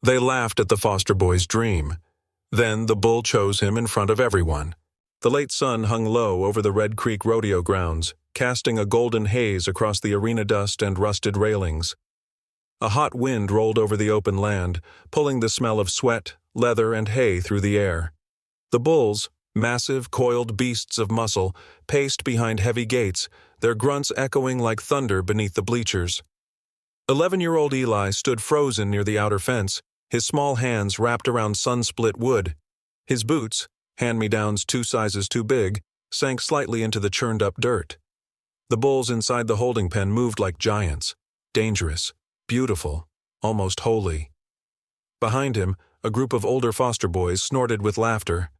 They laughed at the foster boy's dream. Then the bull chose him in front of everyone. The late sun hung low over the Red Creek rodeo grounds, casting a golden haze across the arena dust and rusted railings. A hot wind rolled over the open land, pulling the smell of sweat, leather, and hay through the air. The bulls, massive, coiled beasts of muscle, paced behind heavy gates, their grunts echoing like thunder beneath the bleachers. 11-year-old Eli stood frozen near the outer fence, his small hands wrapped around sun-split wood. His boots, hand-me-downs 2 sizes too big, sank slightly into the churned-up dirt. The bulls inside the holding pen moved like giants, dangerous, beautiful, almost holy. Behind him, a group of older foster boys snorted with laughter.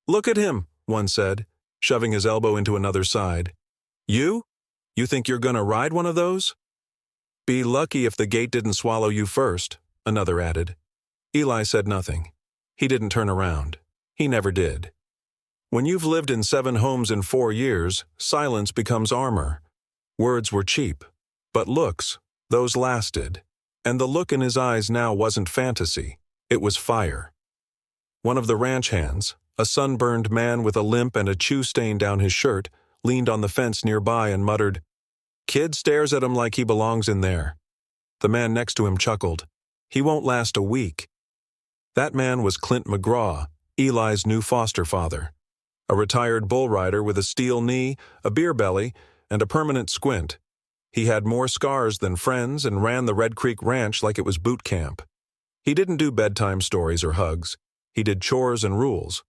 "Look at him," one said, shoving his elbow into another's side. "You? You think you're gonna ride one of those?" "Be lucky if the gate didn't swallow you first," another added. Eli said nothing. He didn't turn around. He never did. When you've lived in 7 homes in 4 years, silence becomes armor. Words were cheap, but looks, those lasted. And the look in his eyes now wasn't fantasy, it was fire. One of the ranch hands, a sunburned man with a limp and a chew stain down his shirt, leaned on the fence nearby and muttered, "Kid stares at him like he belongs in there." The man next to him chuckled. "He won't last a week." That man was Clint McGraw, Eli's new foster father. A retired bull rider with a steel knee, a beer belly, and a permanent squint. He had more scars than friends and ran the Red Creek Ranch like it was boot camp. He didn't do bedtime stories or hugs. He did chores and rules.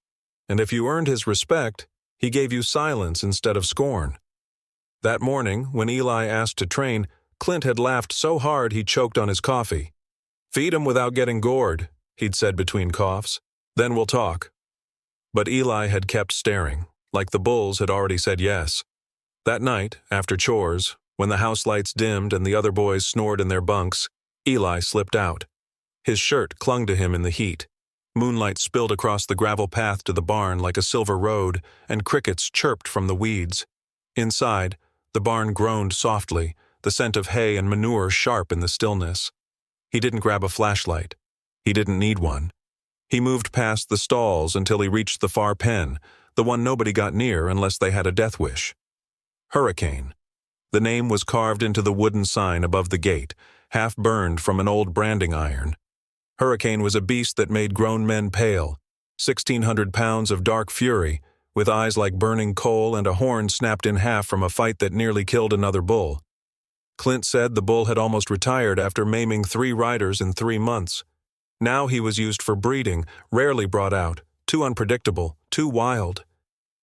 And if you earned his respect, he gave you silence instead of scorn. That morning, when Eli asked to train, Clint had laughed so hard he choked on his coffee. "Feed him without getting gored," he'd said between coughs. "Then we'll talk." But Eli had kept staring, like the bulls had already said yes. That night, after chores, when the house lights dimmed and the other boys snored in their bunks, Eli slipped out. His shirt clung to him in the heat. Moonlight spilled across the gravel path to the barn like a silver road, and crickets chirped from the weeds. Inside, the barn groaned softly, the scent of hay and manure sharp in the stillness. He didn't grab a flashlight. He didn't need one. He moved past the stalls until he reached the far pen, the one nobody got near unless they had a death wish. Hurricane. The name was carved into the wooden sign above the gate, half burned from an old branding iron. Hurricane was a beast that made grown men pale, 1,600 pounds of dark fury, with eyes like burning coal and a horn snapped in half from a fight that nearly killed another bull. Clint said the bull had almost retired after maiming 3 riders in 3 months. Now he was used for breeding, rarely brought out, too unpredictable, too wild.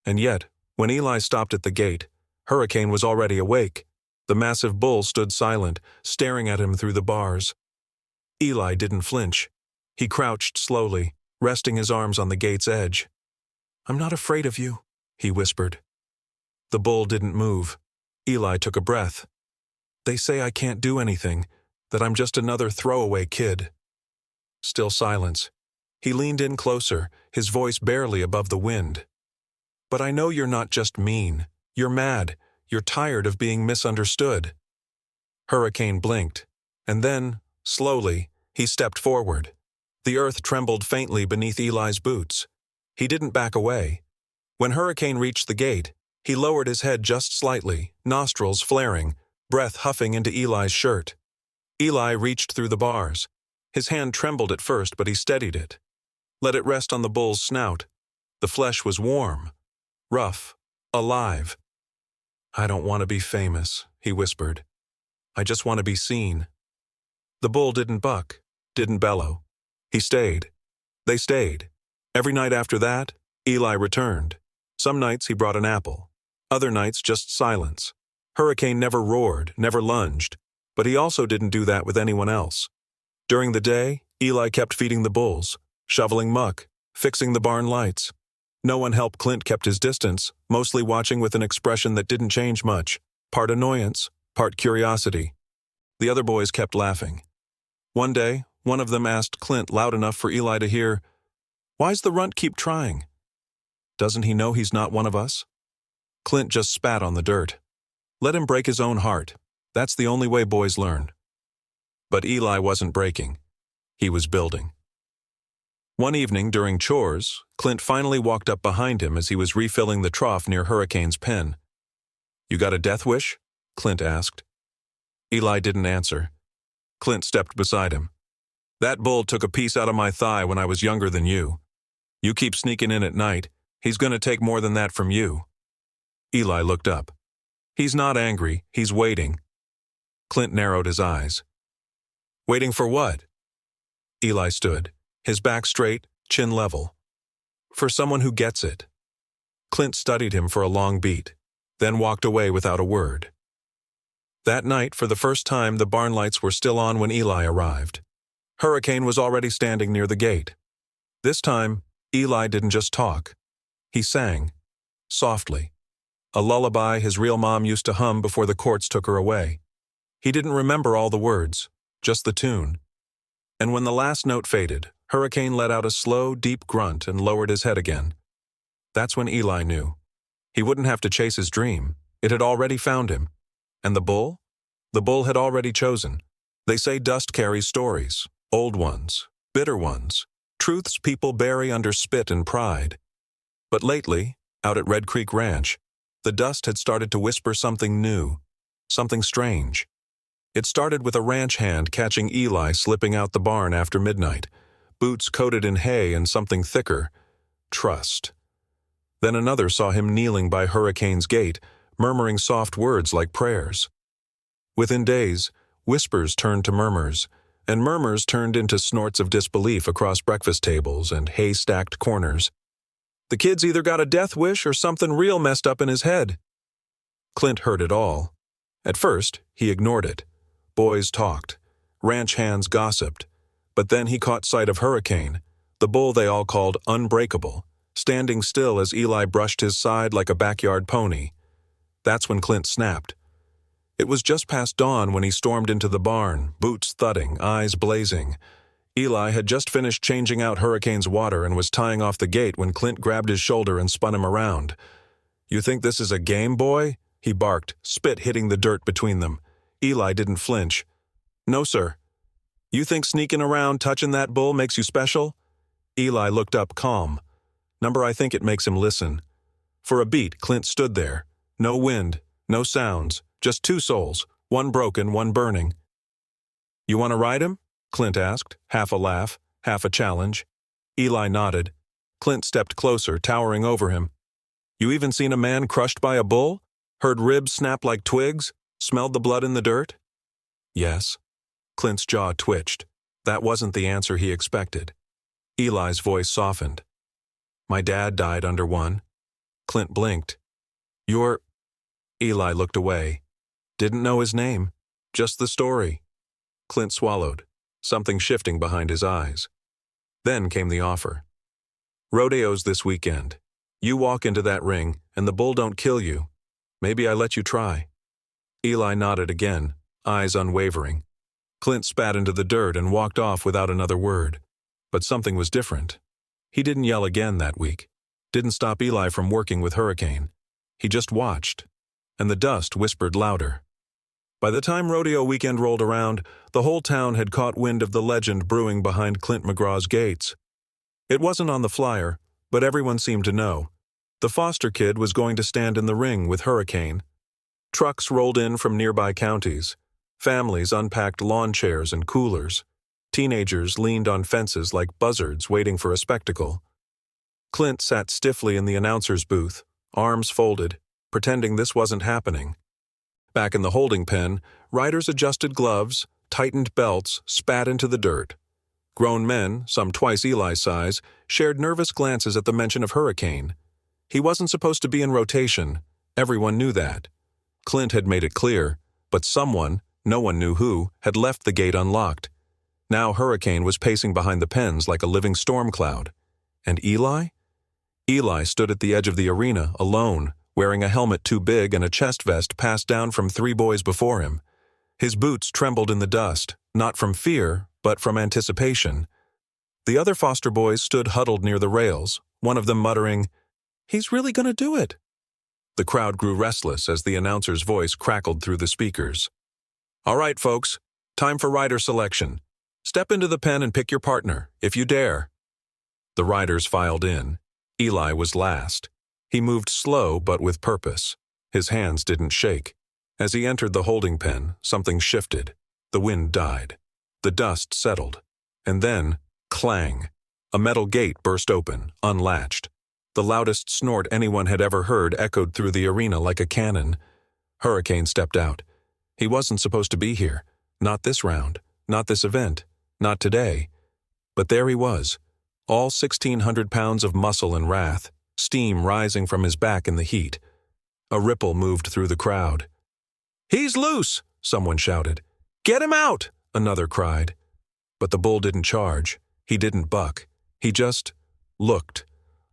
And yet, when Eli stopped at the gate, Hurricane was already awake. The massive bull stood silent, staring at him through the bars. Eli didn't flinch. He crouched slowly, resting his arms on the gate's edge. "I'm not afraid of you," he whispered. The bull didn't move. Eli took a breath. "They say I can't do anything, that I'm just another throwaway kid." Still silence. He leaned in closer, his voice barely above the wind. "But I know you're not just mean. You're mad. You're tired of being misunderstood." Hurricane blinked, and then, slowly, he stepped forward. The earth trembled faintly beneath Eli's boots. He didn't back away. When Hurricane reached the gate, he lowered his head just slightly, nostrils flaring, breath huffing into Eli's shirt. Eli reached through the bars. His hand trembled at first, but he steadied it. Let it rest on the bull's snout. The flesh was warm, rough, alive. "I don't want to be famous," he whispered. "I just want to be seen." The bull didn't buck, didn't bellow. He stayed. They stayed. Every night after that, Eli returned. Some nights he brought an apple. Other nights just silence. Hurricane never roared, never lunged, but he also didn't do that with anyone else. During the day, Eli kept feeding the bulls, shoveling muck, fixing the barn lights. No one helped. Clint kept his distance, mostly watching with an expression that didn't change much, part annoyance, part curiosity. The other boys kept laughing. One day, one of them asked Clint loud enough for Eli to hear, "Why's the runt keep trying? Doesn't he know he's not one of us?" Clint just spat on the dirt. Let him break his own heart. That's the only way boys learn. But Eli wasn't breaking. he was building. One evening during chores, Clint finally walked up behind him as he was refilling the trough near Hurricane's pen. "You got a death wish?" Clint asked. Eli didn't answer. Clint stepped beside him. "That bull took a piece out of my thigh when I was younger than you. You keep sneaking in at night, he's going to take more than that from you." Eli looked up. "He's not angry, he's waiting." Clint narrowed his eyes. "Waiting for what?" Eli stood, his back straight, chin level. "For someone who gets it." Clint studied him for a long beat, then walked away without a word. That night, for the first time, the barn lights were still on when Eli arrived. Hurricane was already standing near the gate. This time, Eli didn't just talk. He sang, softly. A lullaby his real mom used to hum before the courts took her away. He didn't remember all the words, just the tune. And when the last note faded, Hurricane let out a slow, deep grunt and lowered his head again. That's when Eli knew. He wouldn't have to chase his dream. It had already found him. And the bull? The bull had already chosen. They say dust carries stories, old ones, bitter ones, truths people bury under spit and pride. But lately, out at Red Creek Ranch, the dust had started to whisper something new, something strange. It started with a ranch hand catching Eli slipping out the barn after midnight, boots coated in hay and something thicker, trust. Then another saw him kneeling by Hurricane's gate, murmuring soft words like prayers. Within days, whispers turned to murmurs, and murmurs turned into snorts of disbelief across breakfast tables and hay-stacked corners. The kid's either got a death wish or something real messed up in his head. Clint heard it all. At first, he ignored it. Boys talked. Ranch hands gossiped. But then he caught sight of Hurricane, the bull they all called Unbreakable, standing still as Eli brushed his side like a backyard pony. That's when Clint snapped. It was just past dawn when he stormed into the barn, boots thudding, eyes blazing. Eli had just finished changing out Hurricane's water and was tying off the gate when Clint grabbed his shoulder and spun him around. "You think this is a game, boy?" he barked, spit hitting the dirt between them. Eli didn't flinch. "No, sir." "You think sneaking around touching that bull makes you special?" Eli looked up calm. "Number, I think it makes him listen." For a beat, Clint stood there. No wind, no sounds, just two souls, one broken, one burning. "You want to ride him?" Clint asked, half a laugh, half a challenge. Eli nodded. Clint stepped closer, towering over him. "You even seen a man crushed by a bull? Heard ribs snap like twigs? Smelled the blood in the dirt?" "Yes." Clint's jaw twitched. That wasn't the answer he expected. Eli's voice softened. "My dad died under one." Clint blinked. "You're—" Eli looked away. Didn't know his name. Just the story. Clint swallowed, something shifting behind his eyes. Then came the offer. "Rodeo's this weekend. You walk into that ring, and the bull don't kill you. Maybe I let you try." Eli nodded again, eyes unwavering. Clint spat into the dirt and walked off without another word. But something was different. He didn't yell again that week. Didn't stop Eli from working with Hurricane. He just watched. And the dust whispered louder. By the time rodeo weekend rolled around, the whole town had caught wind of the legend brewing behind Clint McGraw's gates. It wasn't on the flyer, but everyone seemed to know. The foster kid was going to stand in the ring with Hurricane. Trucks rolled in from nearby counties. Families unpacked lawn chairs and coolers. Teenagers leaned on fences like buzzards waiting for a spectacle. Clint sat stiffly in the announcer's booth, arms folded, pretending this wasn't happening. Back in the holding pen, riders adjusted gloves, tightened belts, spat into the dirt. Grown men, some twice Eli's size, shared nervous glances at the mention of Hurricane. He wasn't supposed to be in rotation. Everyone knew that. Clint had made it clear, but someone, no one knew who, had left the gate unlocked. Now Hurricane was pacing behind the pens like a living storm cloud. And Eli? Eli stood at the edge of the arena, alone, wearing a helmet too big and a chest vest passed down from 3 boys before him. His boots trembled in the dust, not from fear, but from anticipation. The other foster boys stood huddled near the rails, one of them muttering, "He's really going to do it." The crowd grew restless as the announcer's voice crackled through the speakers. "All right, folks, time for rider selection. Step into the pen and pick your partner, if you dare." The riders filed in. Eli was last. He moved slow but with purpose. His hands didn't shake. As he entered the holding pen, something shifted. The wind died. The dust settled. And then, clang! A metal gate burst open, unlatched. The loudest snort anyone had ever heard echoed through the arena like a cannon. Hurricane stepped out. He wasn't supposed to be here. Not this round. Not this event. Not today. But there he was. All 1,600 pounds of muscle and wrath, steam rising from his back in the heat. A ripple moved through the crowd. "He's loose!" someone shouted. "Get him out!" another cried. But the bull didn't charge. He didn't buck. He just looked,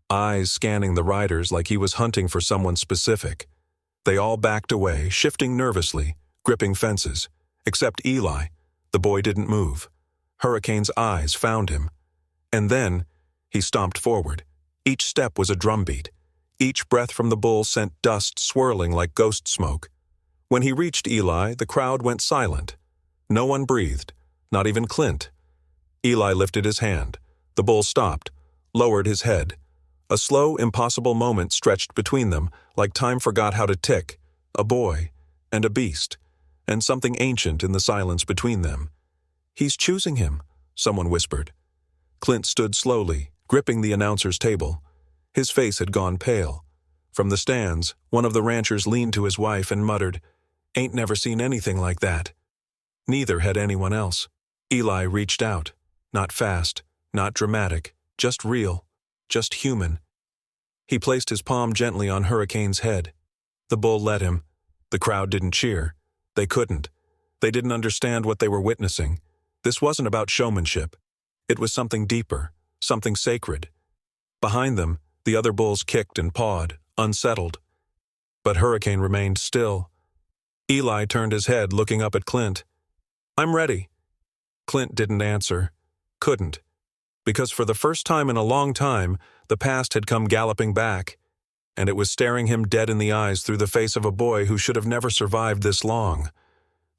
eyes scanning the riders like he was hunting for someone specific. They all backed away, shifting nervously, gripping fences. Except Eli. The boy didn't move. Hurricane's eyes found him. And then, he stomped forward. Each step was a drumbeat. Each breath from the bull sent dust swirling like ghost smoke. When he reached Eli, the crowd went silent. No one breathed, not even Clint. Eli lifted his hand. The bull stopped, lowered his head. A slow, impossible moment stretched between them, like time forgot how to tick. A boy, and a beast, and something ancient in the silence between them. "He's choosing him," someone whispered. Clint stood slowly, gripping the announcer's table. His face had gone pale. From the stands, one of the ranchers leaned to his wife and muttered, "Ain't never seen anything like that." Neither had anyone else. Eli reached out. Not fast, not dramatic, just real, just human. He placed his palm gently on Hurricane's head. The bull let him. The crowd didn't cheer. They couldn't. They didn't understand what they were witnessing. This wasn't about showmanship. It was something deeper, something sacred. Behind them, the other bulls kicked and pawed, unsettled. But Hurricane remained still. Eli turned his head, looking up at Clint. "I'm ready." Clint didn't answer. Couldn't. Because for the first time in a long time, the past had come galloping back, and it was staring him dead in the eyes through the face of a boy who should have never survived this long.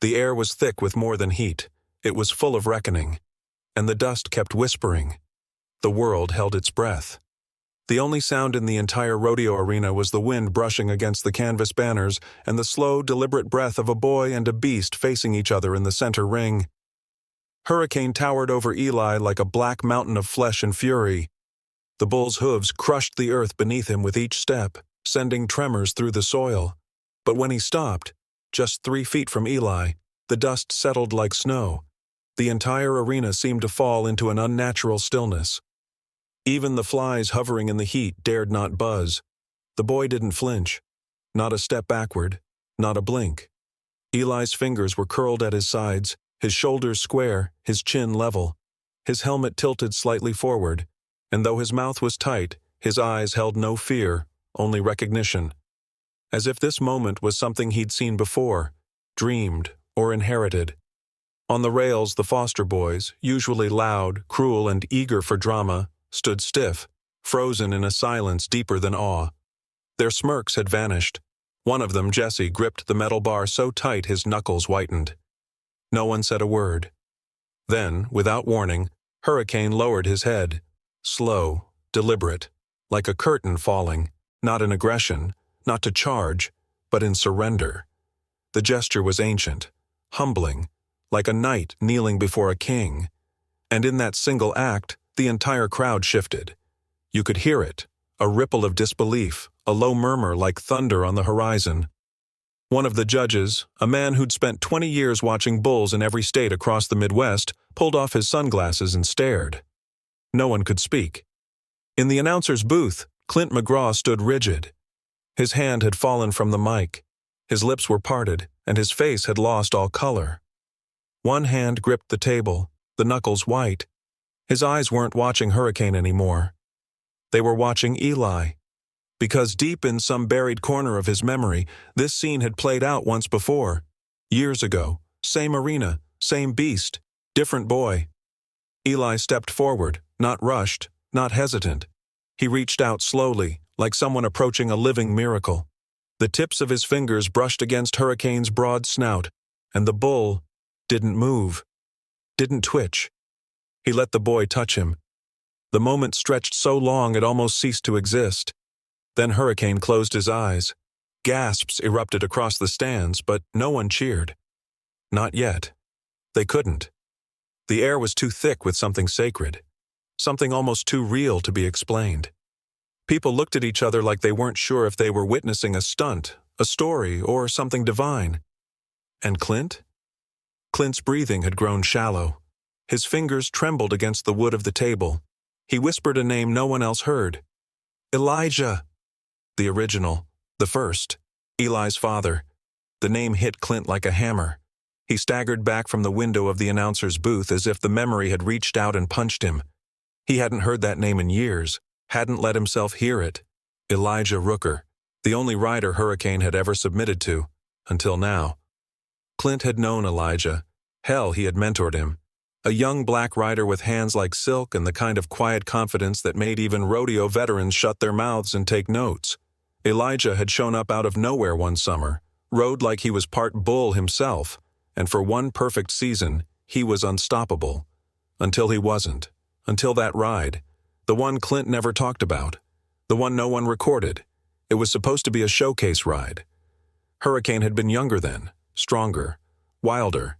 The air was thick with more than heat. It was full of reckoning. And the dust kept whispering. The world held its breath. The only sound in the entire rodeo arena was the wind brushing against the canvas banners and the slow, deliberate breath of a boy and a beast facing each other in the center ring. Hurricane towered over Eli like a black mountain of flesh and fury. The bull's hooves crushed the earth beneath him with each step, sending tremors through the soil. But when he stopped, just 3 feet from Eli, the dust settled like snow. The entire arena seemed to fall into an unnatural stillness. Even the flies hovering in the heat dared not buzz. The boy didn't flinch. Not a step backward, not a blink. Eli's fingers were curled at his sides, his shoulders square, his chin level. His helmet tilted slightly forward, and though his mouth was tight, his eyes held no fear, only recognition. As if this moment was something he'd seen before, dreamed, or inherited. On the rails, the foster boys, usually loud, cruel, and eager for drama, stood stiff, frozen in a silence deeper than awe. Their smirks had vanished. One of them, Jesse, gripped the metal bar so tight his knuckles whitened. No one said a word. Then, without warning, Hurricane lowered his head. Slow, deliberate, like a curtain falling, not in aggression, not to charge, but in surrender. The gesture was ancient, humbling, like a knight kneeling before a king. And in that single act, the entire crowd shifted. You could hear it, a ripple of disbelief, a low murmur like thunder on the horizon. One of the judges, a man who'd spent 20 years watching bulls in every state across the Midwest, pulled off his sunglasses and stared. No one could speak. In the announcer's booth, Clint McGraw stood rigid. His hand had fallen from the mic. His lips were parted, and his face had lost all color. One hand gripped the table, the knuckles white. His eyes weren't watching Hurricane anymore. They were watching Eli. Because deep in some buried corner of his memory, this scene had played out once before. Years ago, same arena, same beast, different boy. Eli stepped forward, not rushed, not hesitant. He reached out slowly, like someone approaching a living miracle. The tips of his fingers brushed against Hurricane's broad snout, and the bull didn't move, didn't twitch, He let the boy touch him. The moment stretched so long it almost ceased to exist. Then Hurricane closed his eyes. Gasps erupted across the stands, but no one cheered. Not yet. They couldn't. The air was too thick with something sacred, something almost too real to be explained. People looked at each other like they weren't sure if they were witnessing a stunt, a story, or something divine. And Clint? Clint's breathing had grown shallow. His fingers trembled against the wood of the table. He whispered a name no one else heard. Elijah. The original, the first, Eli's father. The name hit Clint like a hammer. He staggered back from the window of the announcer's booth as if the memory had reached out and punched him. He hadn't heard that name in years, hadn't let himself hear it. Elijah Rooker, the only rider Hurricane had ever submitted to, until now. Clint had known Elijah. Hell, he had mentored him. A young black rider with hands like silk and the kind of quiet confidence that made even rodeo veterans shut their mouths and take notes. Elijah had shown up out of nowhere one summer, rode like he was part bull himself, and for one perfect season, he was unstoppable. Until he wasn't. Until that ride. The one Clint never talked about. The one no one recorded. It was supposed to be a showcase ride. Hurricane had been younger then, stronger, wilder.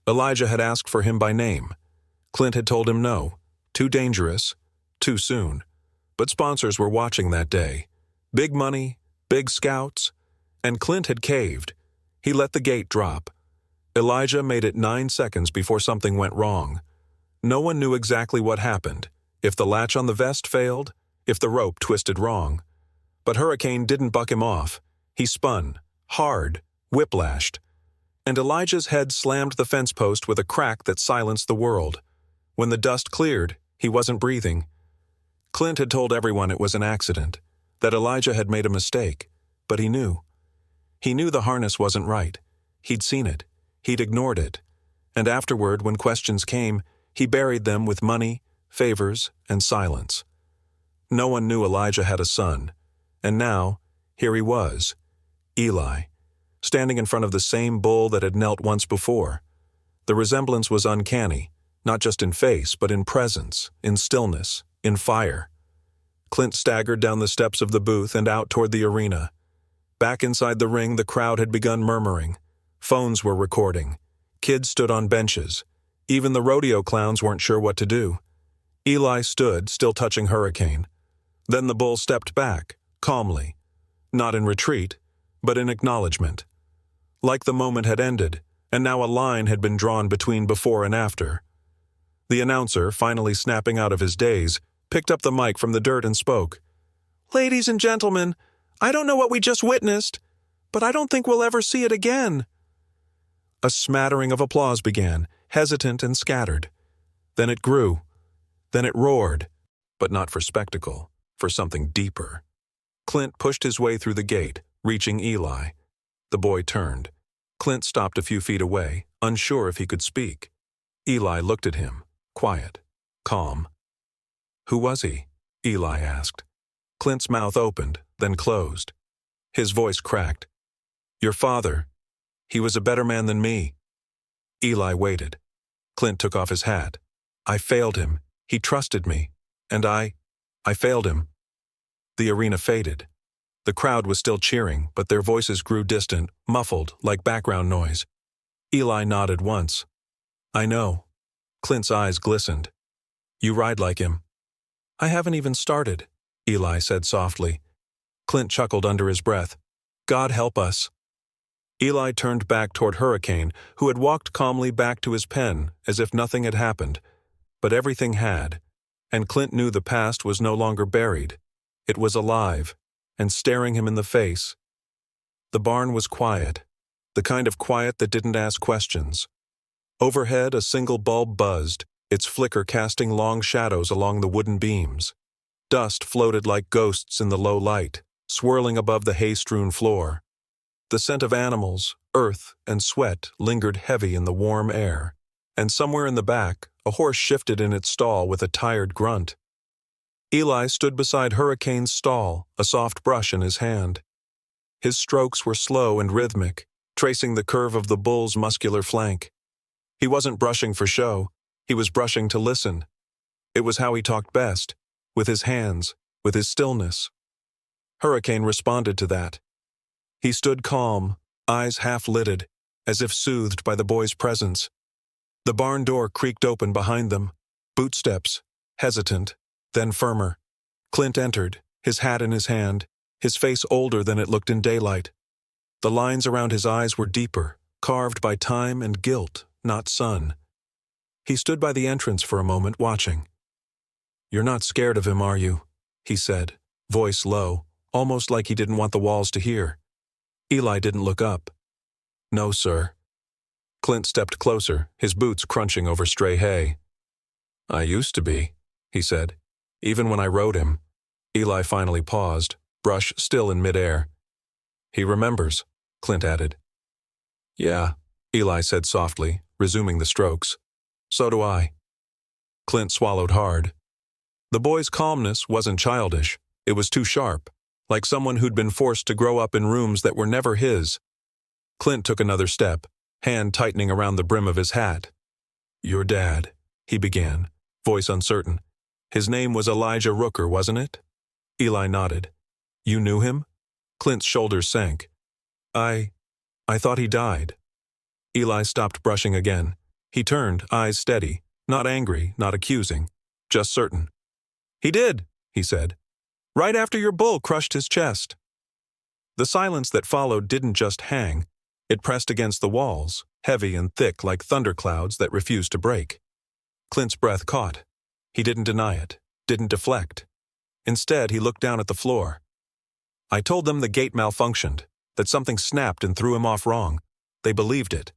Elijah had asked for him by name. Clint had told him no. Too dangerous. Too soon. But sponsors were watching that day. Big money, big scouts. And Clint had caved. He let the gate drop. Elijah made it 9 seconds before something went wrong. No one knew exactly what happened, if the latch on the vest failed, if the rope twisted wrong. But Hurricane didn't buck him off. He spun, hard, whiplashed. And Elijah's head slammed the fence post with a crack that silenced the world. When the dust cleared, he wasn't breathing. Clint had told everyone it was an accident, that Elijah had made a mistake, but he knew. He knew the harness wasn't right. He'd seen it. He'd ignored it. And afterward, when questions came, he buried them with money, favors, and silence. No one knew Elijah had a son. And now, here he was, Eli, standing in front of the same bull that had knelt once before. The resemblance was uncanny, not just in face, but in presence, in stillness, in fire. Clint staggered down the steps of the booth and out toward the arena. Back inside the ring, the crowd had begun murmuring. Phones were recording. Kids stood on benches. Even the rodeo clowns weren't sure what to do. Eli stood, still touching Hurricane. Then the bull stepped back, calmly. Not in retreat, but in acknowledgement. Like the moment had ended, and now a line had been drawn between before and after. The announcer, finally snapping out of his daze, picked up the mic from the dirt and spoke. "Ladies and gentlemen, I don't know what we just witnessed, but I don't think we'll ever see it again." A smattering of applause began, hesitant and scattered. Then it grew. Then it roared, but not for spectacle, for something deeper. Clint pushed his way through the gate, reaching Eli. The boy turned. Clint stopped a few feet away, unsure if he could speak. Eli looked at him, quiet, calm. "Who was he?" Eli asked. Clint's mouth opened, then closed. His voice cracked. "Your father. He was a better man than me." Eli waited. Clint took off his hat. "I failed him. He trusted me. And I failed him." The arena faded. The crowd was still cheering, but their voices grew distant, muffled, like background noise. Eli nodded once. "I know." Clint's eyes glistened. "You ride like him." "I haven't even started," Eli said softly. Clint chuckled under his breath. "God help us." Eli turned back toward Hurricane, who had walked calmly back to his pen, as if nothing had happened. But everything had, and Clint knew the past was no longer buried. It was alive, and staring him in the face. The barn was quiet, the kind of quiet that didn't ask questions. Overhead, a single bulb buzzed, its flicker casting long shadows along the wooden beams. Dust floated like ghosts in the low light, swirling above the hay-strewn floor. The scent of animals, earth, and sweat lingered heavy in the warm air, and somewhere in the back, a horse shifted in its stall with a tired grunt. Eli stood beside Hurricane's stall, a soft brush in his hand. His strokes were slow and rhythmic, tracing the curve of the bull's muscular flank. He wasn't brushing for show. He was brushing to listen, It was how he talked best, with his hands, with his stillness. Hurricane responded to that. He stood calm, eyes half-lidded, as if soothed by the boy's presence. The barn door creaked open behind them. Bootsteps, hesitant, then firmer. Clint entered, his hat in his hand, his face older than it looked in daylight. The lines around his eyes were deeper, carved by time and guilt, not sun. He stood by the entrance for a moment, watching. "You're not scared of him, are you?" he said, voice low, almost like he didn't want the walls to hear. Eli didn't look up. "No, sir." Clint stepped closer, his boots crunching over stray hay. "I used to be," he said, "even when I rode him." Eli finally paused, brush still in midair. "He remembers," Clint added. "Yeah," Eli said softly, resuming the strokes. "So do I." Clint swallowed hard. The boy's calmness wasn't childish. It was too sharp, like someone who'd been forced to grow up in rooms that were never his. Clint took another step, hand tightening around the brim of his hat. "Your dad," he began, voice uncertain. "His name was Elijah Rooker, wasn't it?" Eli nodded. "You knew him?" Clint's shoulders sank. I thought he died." Eli stopped brushing again. He turned, eyes steady, not angry, not accusing, just certain. "He did," he said. "Right after your bull crushed his chest." The silence that followed didn't just hang. It pressed against the walls, heavy and thick like thunderclouds that refused to break. Clint's breath caught. He didn't deny it, didn't deflect. Instead, he looked down at the floor. "I told them the gate malfunctioned, that something snapped and threw him off wrong. They believed it."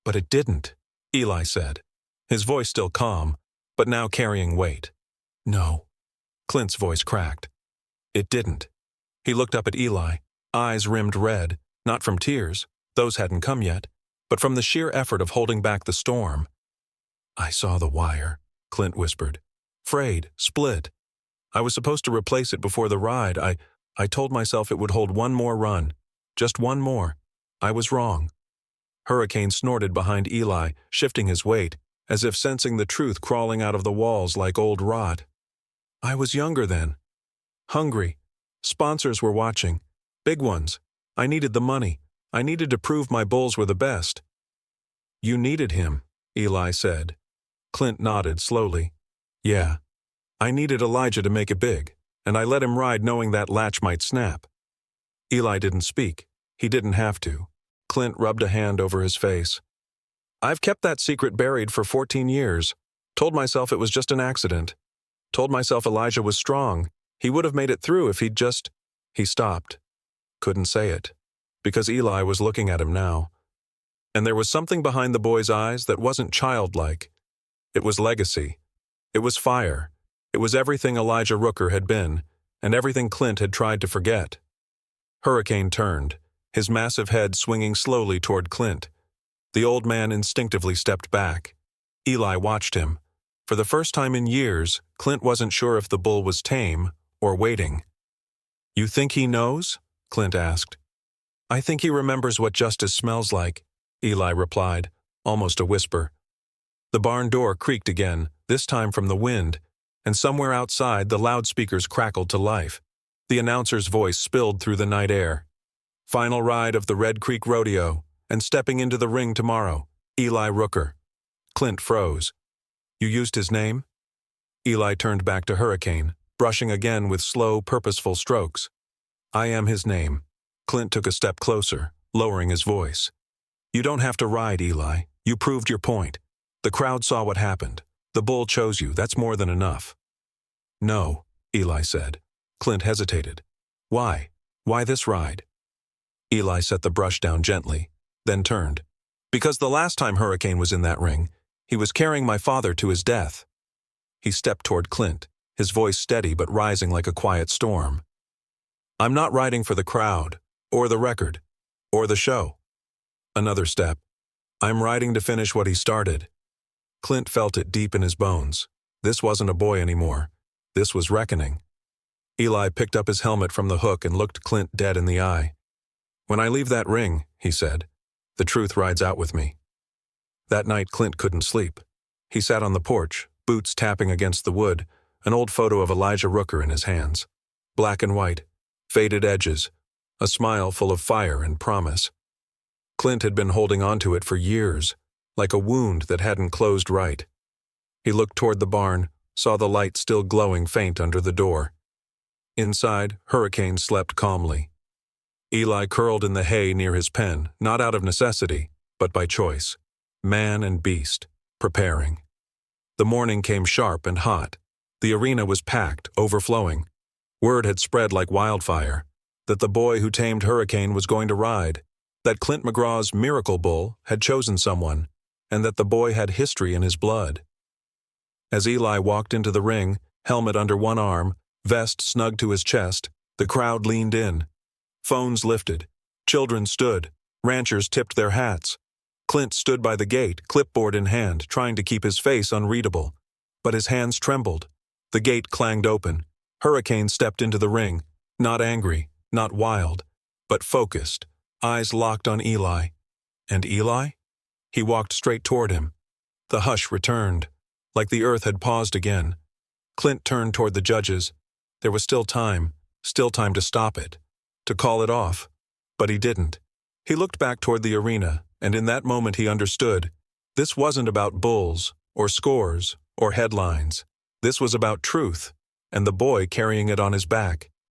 "But it didn't," Eli said, his voice still calm, but now carrying weight. "No." Clint's voice cracked. "It didn't." He looked up at Eli, eyes rimmed red, not from tears, those hadn't come yet, but from the sheer effort of holding back the storm. "I saw the wire," Clint whispered. "Frayed, split. I was supposed to replace it before the ride. I told myself it would hold one more run. Just one more. I was wrong." Hurricane snorted behind Eli, shifting his weight, as if sensing the truth crawling out of the walls like old rot. "I was younger then. Hungry. Sponsors were watching. Big ones. I needed the money. I needed to prove my bulls were the best." "You needed him," Eli said. Clint nodded slowly. "Yeah. I needed Elijah to make it big, and I let him ride knowing that latch might snap." Eli didn't speak. He didn't have to. Clint rubbed a hand over his face. "I've kept that secret buried for 14 years. Told myself it was just an accident. Told myself Elijah was strong. He would have made it through if he'd just—" He stopped. Couldn't say it, because Eli was looking at him now. And there was something behind the boy's eyes that wasn't childlike. It was legacy. It was fire. It was everything Elijah Rooker had been, and everything Clint had tried to forget. Hurricane turned, his massive head swinging slowly toward Clint. The old man instinctively stepped back. Eli watched him. For the first time in years, Clint wasn't sure if the bull was tame or waiting. "You think he knows?" Clint asked. "I think he remembers what justice smells like," Eli replied, almost a whisper. The barn door creaked again, this time from the wind, and somewhere outside the loudspeakers crackled to life. The announcer's voice spilled through the night air. "Final ride of the Red Creek Rodeo, and stepping into the ring tomorrow, Eli Rooker." Clint froze. "You used his name?" Eli turned back to Hurricane, brushing again with slow, purposeful strokes. "I am his name." Clint took a step closer, lowering his voice. "You don't have to ride, Eli. You proved your point. The crowd saw what happened. The bull chose you. That's more than enough." "No," Eli said. Clint hesitated. "Why? Why this ride?" Eli set the brush down gently, then turned. "Because the last time Hurricane was in that ring, he was carrying my father to his death." He stepped toward Clint, his voice steady but rising like a quiet storm. "I'm not riding for the crowd, or the record, or the show." Another step. "I'm riding to finish what he started." Clint felt it deep in his bones. This wasn't a boy anymore. This was reckoning. Eli picked up his helmet from the hook and looked Clint dead in the eye. "When I leave that ring," he said, "the truth rides out with me." That night Clint couldn't sleep. He sat on the porch, boots tapping against the wood, an old photo of Elijah Rooker in his hands. Black and white, faded edges, a smile full of fire and promise. Clint had been holding on to it for years, like a wound that hadn't closed right. He looked toward the barn, saw the light still glowing faint under the door. Inside, Hurricane slept calmly. Eli curled in the hay near his pen, not out of necessity, but by choice. Man and beast, preparing. The morning came sharp and hot. The arena was packed, overflowing. Word had spread like wildfire that the boy who tamed Hurricane was going to ride, that Clint McGraw's miracle bull had chosen someone, and that the boy had history in his blood. As Eli walked into the ring, helmet under one arm, vest snug to his chest, the crowd leaned in. Phones lifted. Children stood. Ranchers tipped their hats. Clint stood by the gate, clipboard in hand, trying to keep his face unreadable. But his hands trembled. The gate clanged open. Hurricane stepped into the ring, not angry, not wild, but focused, eyes locked on Eli. And Eli? He walked straight toward him. The hush returned, like the earth had paused again. Clint turned toward the judges. There was still time to stop it, to call it off. But he didn't. He looked back toward the arena, and in that moment he understood. This wasn't about bulls, or scores, or headlines. This was about truth, and the boy carrying it on his back.